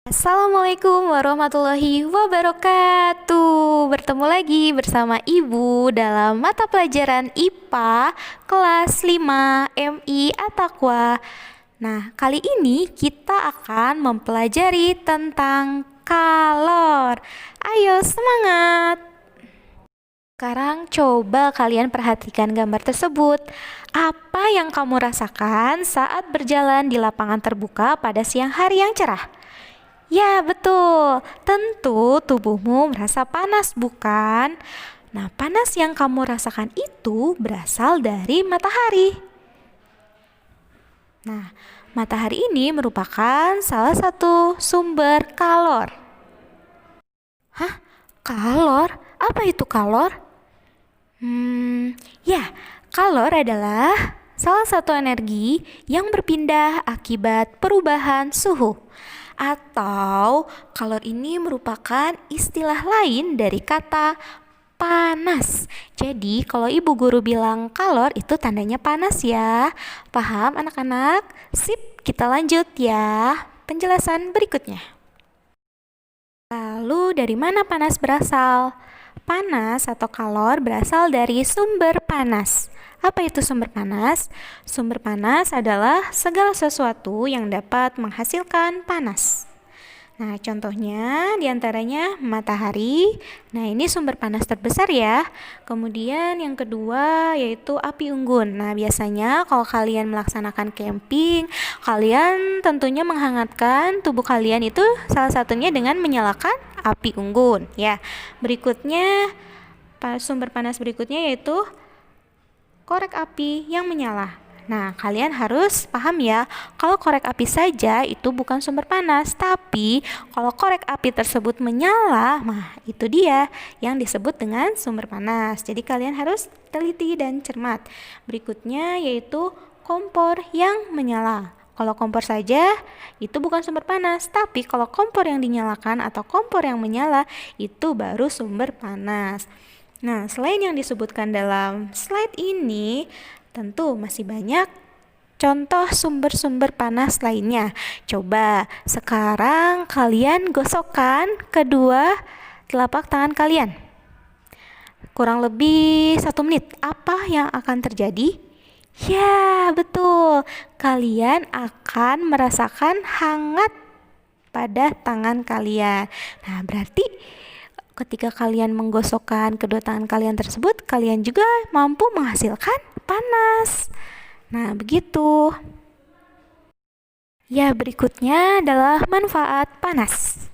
Assalamualaikum warahmatullahi wabarakatuh. Bertemu lagi bersama Ibu dalam mata pelajaran IPA kelas 5 MI At-Taqwa. Nah, kali ini kita akan mempelajari tentang kalor. Ayo semangat. Sekarang coba kalian perhatikan gambar tersebut. Apa yang kamu rasakan saat berjalan di lapangan terbuka pada siang hari yang cerah? Ya, betul. Tentu tubuhmu merasa panas, bukan? Nah, panas yang kamu rasakan itu berasal dari matahari. Nah, matahari ini merupakan salah satu sumber kalor. Hah? Kalor? Apa itu kalor? Ya, kalor adalah salah satu energi yang berpindah akibat perubahan suhu. Atau kalor ini merupakan istilah lain dari kata panas. Jadi kalau ibu guru bilang kalor itu tandanya panas ya. Paham anak-anak? Sip, kita lanjut ya. Penjelasan berikutnya. Lalu dari mana panas berasal? Panas atau kalor berasal dari sumber panas. Apa itu sumber panas? Sumber panas adalah segala sesuatu yang dapat menghasilkan panas. Nah, contohnya diantaranya matahari. Nah, ini sumber panas terbesar ya. Kemudian yang kedua yaitu api unggun. Nah, biasanya kalau kalian melaksanakan camping, kalian tentunya menghangatkan tubuh kalian itu salah satunya dengan menyalakan api unggun ya. Berikutnya, sumber panas berikutnya yaitu korek api yang menyala. Nah, kalian harus paham ya, kalau korek api saja itu bukan sumber panas, tapi kalau korek api tersebut menyala, nah itu dia yang disebut dengan sumber panas. Jadi kalian harus teliti dan cermat. Berikutnya yaitu kompor yang menyala. Kalau kompor saja itu bukan sumber panas, tapi kalau kompor yang dinyalakan atau kompor yang menyala itu baru sumber panas. Nah, selain yang disebutkan dalam slide ini, tentu masih banyak contoh sumber-sumber panas lainnya. Coba sekarang kalian gosokkan kedua telapak tangan kalian. Kurang lebih 1 menit. Apa yang akan terjadi? Ya, betul. Kalian akan merasakan hangat pada tangan kalian. Nah, berarti ketika kalian menggosokkan kedua tangan kalian tersebut, kalian juga mampu menghasilkan panas. Nah, begitu. Ya, berikutnya adalah manfaat panas.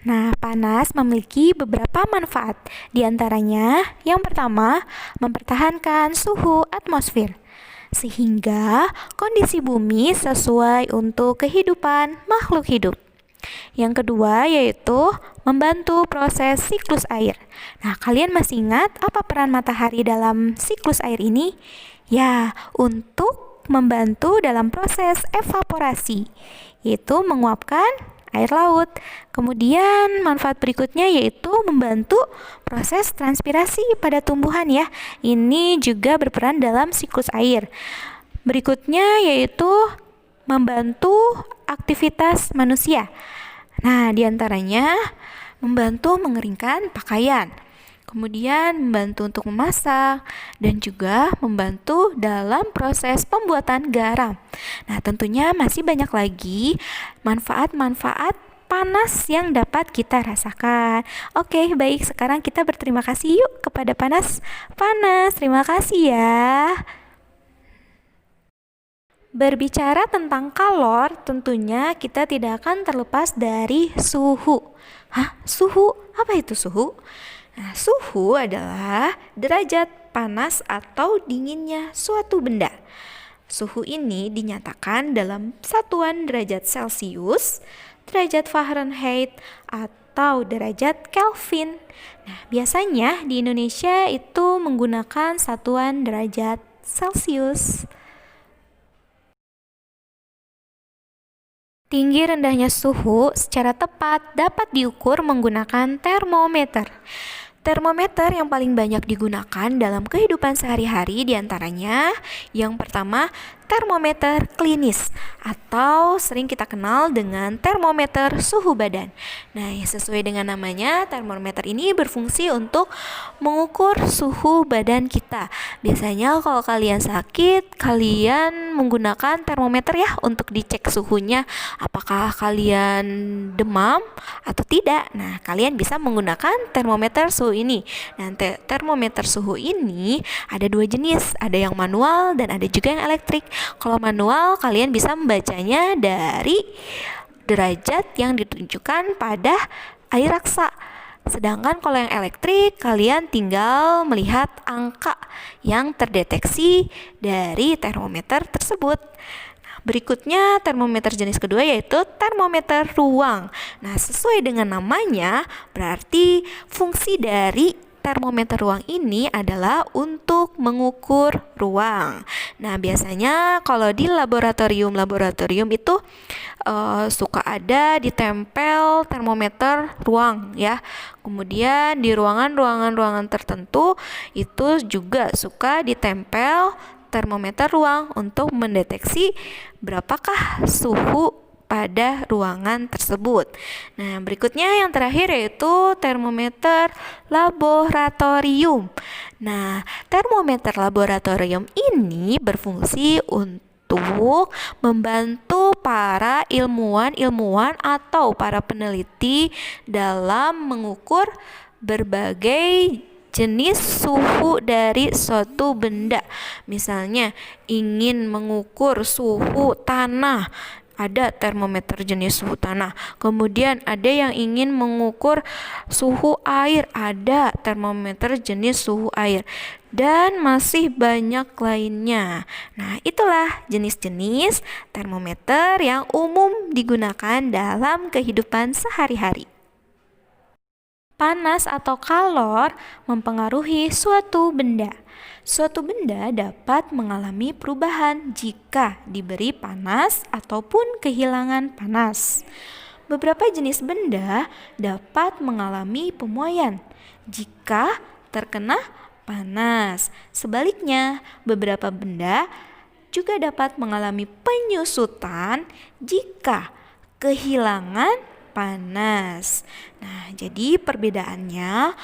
Nah, panas memiliki beberapa manfaat. Di antaranya, yang pertama, mempertahankan suhu atmosfer sehingga kondisi bumi sesuai untuk kehidupan makhluk hidup. Yang kedua yaitu membantu proses siklus air. Nah, kalian masih ingat apa peran matahari dalam siklus air ini? Ya, untuk membantu dalam proses evaporasi, yaitu menguapkan air laut. Kemudian manfaat berikutnya yaitu membantu proses transpirasi pada tumbuhan ya. Ini juga berperan dalam siklus air. Berikutnya yaitu membantu aktivitas manusia. Nah, diantaranya membantu mengeringkan pakaian, kemudian membantu untuk memasak, dan juga membantu dalam proses pembuatan garam. Nah, tentunya masih banyak lagi manfaat-manfaat panas yang dapat kita rasakan. Oke, baik. Sekarang kita berterima kasih yuk kepada panas. Panas, terima kasih ya. Berbicara tentang kalor, tentunya kita tidak akan terlepas dari suhu. Hah? Suhu? Apa itu suhu? Nah, suhu adalah derajat panas atau dinginnya suatu benda. Suhu ini dinyatakan dalam satuan derajat Celcius, derajat Fahrenheit, atau derajat Kelvin. Nah, biasanya di Indonesia itu menggunakan satuan derajat Celcius. Tinggi rendahnya suhu secara tepat dapat diukur menggunakan termometer. Termometer yang paling banyak digunakan dalam kehidupan sehari-hari diantaranya yang pertama termometer klinis atau sering kita kenal dengan termometer suhu badan. Nah, sesuai dengan namanya, termometer ini berfungsi untuk mengukur suhu badan kita. Biasanya kalau kalian sakit, kalian menggunakan termometer ya untuk dicek suhunya, apakah kalian demam atau tidak. Nah, kalian bisa menggunakan termometer suhu ini. Nah, termometer suhu ini ada dua jenis, ada yang manual dan ada juga yang elektrik. Kalau manual, kalian bisa membacanya dari derajat yang ditunjukkan pada air raksa. Sedangkan kalau yang elektrik, kalian tinggal melihat angka yang terdeteksi dari termometer tersebut. Berikutnya termometer jenis kedua yaitu termometer ruang. Nah, sesuai dengan namanya, berarti fungsi dari termometer ruang ini adalah untuk mengukur ruang. Nah, biasanya kalau di laboratorium itu suka ada ditempel termometer ruang ya. Kemudian di ruangan tertentu itu juga suka ditempel termometer ruang untuk mendeteksi berapakah suhu pada ruangan tersebut. Nah, berikutnya yang terakhir yaitu termometer laboratorium. Nah, termometer laboratorium ini berfungsi untuk membantu para ilmuwan atau para peneliti dalam mengukur berbagai jenis suhu dari suatu benda. Misalnya, ingin mengukur suhu tanah, ada termometer jenis suhu tanah. Kemudian ada yang ingin mengukur suhu air, ada termometer jenis suhu air. Dan masih banyak lainnya. Nah, itulah jenis-jenis termometer yang umum digunakan dalam kehidupan sehari-hari. Panas atau kalor mempengaruhi suatu benda. Suatu benda dapat mengalami perubahan jika diberi panas ataupun kehilangan panas. Beberapa jenis benda dapat mengalami pemuaian jika terkena panas. Sebaliknya, beberapa benda juga dapat mengalami penyusutan jika kehilangan panas. Nah, jadi perbedaannya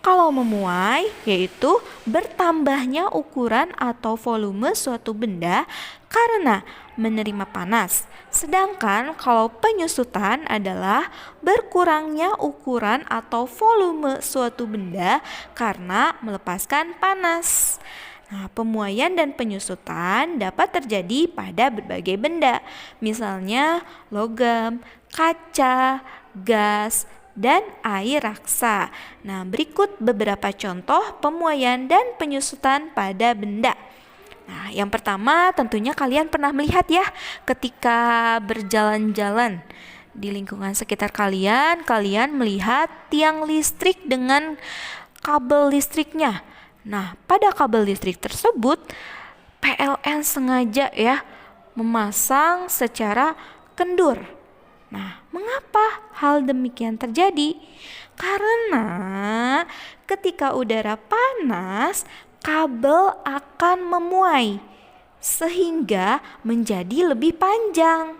kalau memuai yaitu bertambahnya ukuran atau volume suatu benda karena menerima panas. Sedangkan kalau penyusutan adalah berkurangnya ukuran atau volume suatu benda karena melepaskan panas. Nah, pemuaian dan penyusutan dapat terjadi pada berbagai benda, misalnya logam, kaca, gas, dan air raksa. Nah, berikut beberapa contoh pemuaian dan penyusutan pada benda. Nah, yang pertama tentunya kalian pernah melihat ya ketika berjalan-jalan di lingkungan sekitar kalian melihat tiang listrik dengan kabel listriknya. Nah, pada kabel listrik tersebut PLN sengaja ya memasang secara kendur. Nah, mengapa hal demikian terjadi? Karena ketika udara panas, kabel akan memuai sehingga menjadi lebih panjang.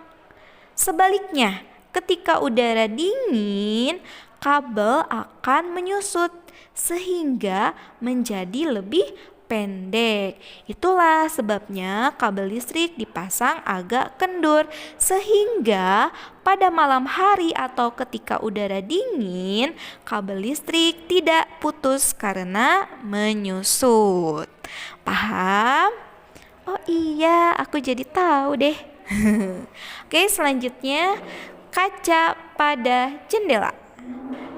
Sebaliknya, ketika udara dingin, kabel akan menyusut sehingga menjadi lebih pendek. Itulah sebabnya kabel listrik dipasang agak kendur sehingga pada malam hari atau ketika udara dingin, kabel listrik tidak putus karena menyusut. Paham? Oh iya, aku jadi tahu deh. Oke, selanjutnya kaca pada jendela.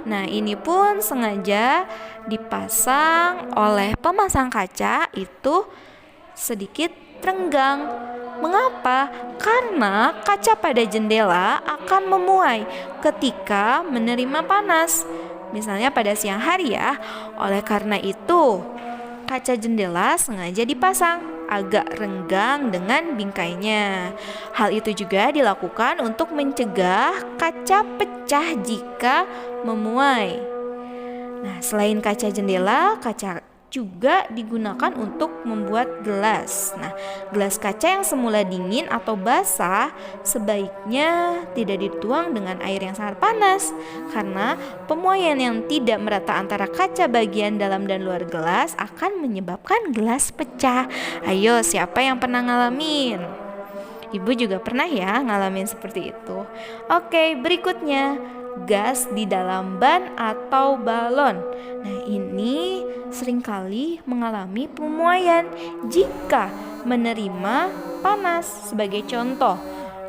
Nah, ini pun sengaja dipasang oleh pemasang kaca itu sedikit renggang. Mengapa? Karena kaca pada jendela akan memuai ketika menerima panas. Misalnya pada siang hari ya. Oleh karena itu, kaca jendela sengaja dipasang agak renggang dengan bingkainya. Hal itu juga dilakukan untuk mencegah kaca pecah jika memuai. Nah, selain kaca jendela, kaca juga digunakan untuk membuat gelas. Nah, gelas kaca yang semula dingin atau basah sebaiknya tidak dituang dengan air yang sangat panas, karena pemuaian yang tidak merata antara kaca bagian dalam dan luar gelas akan menyebabkan gelas pecah. Ayo, siapa yang pernah ngalamin? Ibu juga pernah ya ngalamin seperti itu. Oke, berikutnya gas di dalam ban atau balon. Nah, ini seringkali mengalami pemuaian jika menerima panas. Sebagai contoh,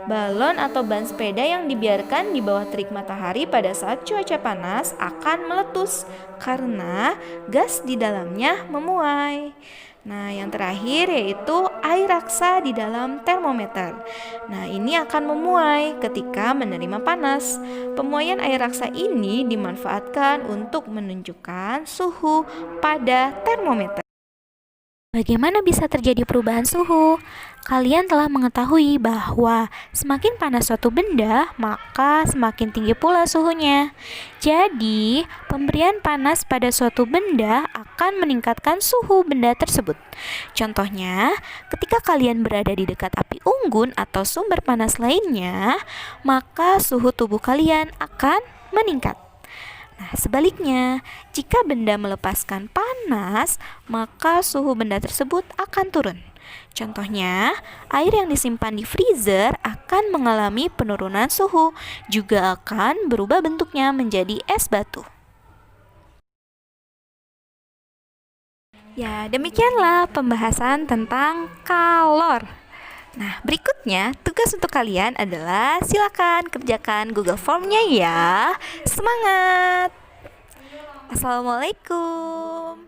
balon atau ban sepeda yang dibiarkan di bawah terik matahari pada saat cuaca panas akan meletus karena gas di dalamnya memuai. Nah, yang terakhir yaitu air raksa di dalam termometer. Nah, ini akan memuai ketika menerima panas. Pemuaian air raksa ini dimanfaatkan untuk menunjukkan suhu pada termometer. Bagaimana bisa terjadi perubahan suhu? Kalian telah mengetahui bahwa semakin panas suatu benda, maka semakin tinggi pula suhunya. Jadi, pemberian panas pada suatu benda akan meningkatkan suhu benda tersebut. Contohnya, ketika kalian berada di dekat api unggun atau sumber panas lainnya, maka suhu tubuh kalian akan meningkat. Nah, sebaliknya, jika benda melepaskan panas, maka suhu benda tersebut akan turun. Contohnya, air yang disimpan di freezer akan mengalami penurunan suhu, juga akan berubah bentuknya menjadi es batu. Ya, demikianlah pembahasan tentang kalor. Nah, berikutnya tugas untuk kalian adalah silakan kerjakan Google Form-nya ya. Semangat! Assalamualaikum.